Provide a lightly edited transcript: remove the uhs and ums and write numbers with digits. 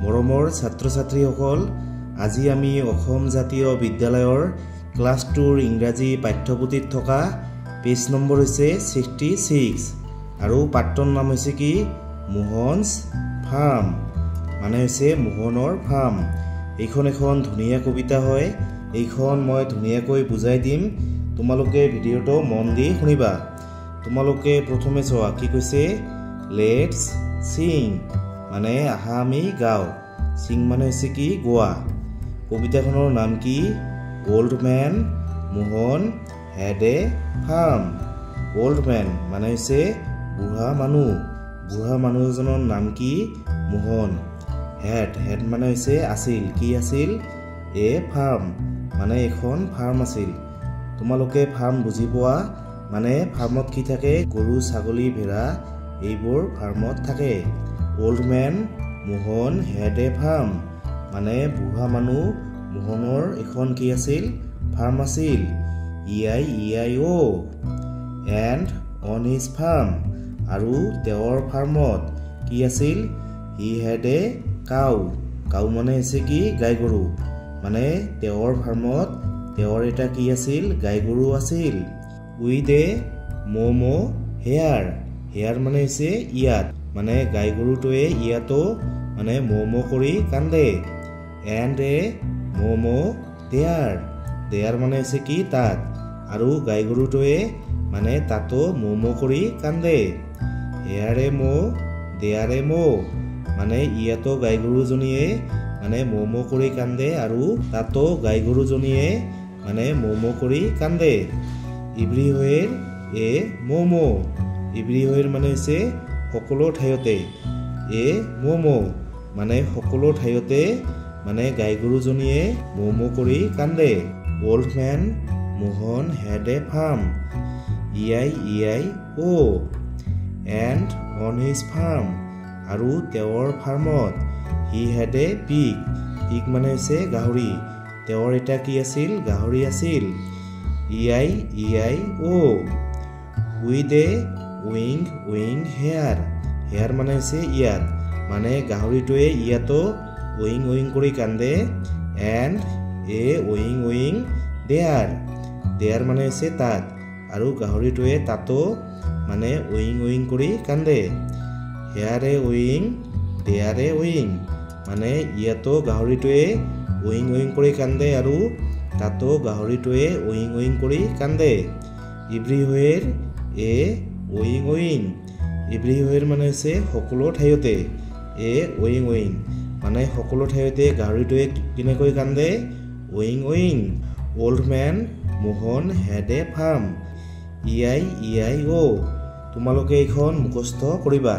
মৰমৰ ছাত্ৰ-ছাত্ৰীসকল, আজি আমি অসম জাতীয় বিদ্যালয়ৰ ক্লাছ 2 ইংৰাজী পাঠ্যপুথিত থকা পেজ নম্বৰ হৈছে 66 আৰু পাঠৰ নাম হৈছে কি মোহনছ ফাৰ্ম, মানে হৈছে মোহনৰ ফাৰ্ম। এইখন এখন ধুনীয়া কবিতা হয়। এইখন মই ধুনীয়াকৈ বুজাই দিম, তোমালোকে ভিডিঅ'টো মন দি শুনিবা। তোমালোকে প্ৰথমে চোৱা কি কৈছে, লেটছ সিং, মানে আহা আমি গাওঁ। সিং মানে হৈছে কি গোৱা। কবিতাখনৰ নাম কি, old man Mohan had a farm. Old man মানে হৈছে বুঢ়া মানুহ। বুঢ়া মানুহ এজনৰ নাম কি মোহন। হেড হেড মানে হৈছে আছিল, কি আছিল এ ফাৰ্ম, মানে এখন ফাৰ্ম আছিল। তোমালোকে ফাৰ্ম বুজি পোৱা, মানে ফাৰ্মত কি থাকে, গৰু ছাগলী ভেড়া এইবোৰ ফাৰ্মত থাকে। Old man Mohan had a farm, মানে বুঢ়া মানুহ মোহনৰ এখন কি আছিল ফাৰ্ম আছিল। EIEIO and on his farm, আৰু তেওঁৰ ফাৰ্মত কি আছিল, হি হেড এ কাউ। কাউ মানে হৈছে কি গাই গৰু, মানে তেওঁৰ ফাৰ্মত তেওঁৰ এটা কি আছিল গাই গৰু আছিল। With a momo' hair, here মানে হৈছে ইয়াত, মানে গাই গৰুটোৱে ইয়াতো মানে ম'ম' কৰি কান্দে। And a moo moo' there, there মানে হৈছে কি তাত, আৰু গাই গৰুটোৱে মানে তাতো ম'ম' কৰি কান্দে। হেয়াৰ এ ম'ম' দেয়াৰ এ ম'ম', মানে ইয়াতো গাই গৰুজনীয়ে মানে ম'ম' কৰি কান্দে, আৰু তাতো গাই গৰুজনীয়ে মানে ম'ম' কৰি কান্দে। এভৰিৱেৰ এ ম'ম', এভৰিৱেৰ মানে হৈছে সকলো ঠাইতে, এ ম'ম' মানে সকলো ঠাইতে মানে গাই গৰুজনীয়ে ম'ম' কৰি কান্দে। Old man Mohan had a farm, EIEIO and on his farm, আৰু তেওঁৰ ফাৰ্মত he had a pig, pig মানে হৈছে গাহৰি, তেওঁৰ এটা কি আছিল গাহৰি আছিল। EIEIO with a oink here, here মানে হৈছে ইয়াত, মানে গাহৰিটোৱে ইয়াতো উইং কৰি কান্দে। And a oink there, there মানে হৈছে তাত, আৰু গাহৰিটোৱে তাতো মানে উইং কৰি কান্দে। Here a oink there a oink, মানে ইয়াতো গাহৰিটোৱে উইং কৰি কান্দে, আৰু তাতো গাহৰিটোৱে উইং কৰি কান্দে। এভৰিৱেৰ এ উইং, এভৰিৱেৰ মানে হৈছে সকলো ঠাইতে, এ উইং মানে সকলো ঠাইতে গাহৰিটোৱে কেনেকৈ কান্দে oink. Old man Mohan had a farm, EIEIO। তোমালোকে এইখন মুখস্থ কৰিবা।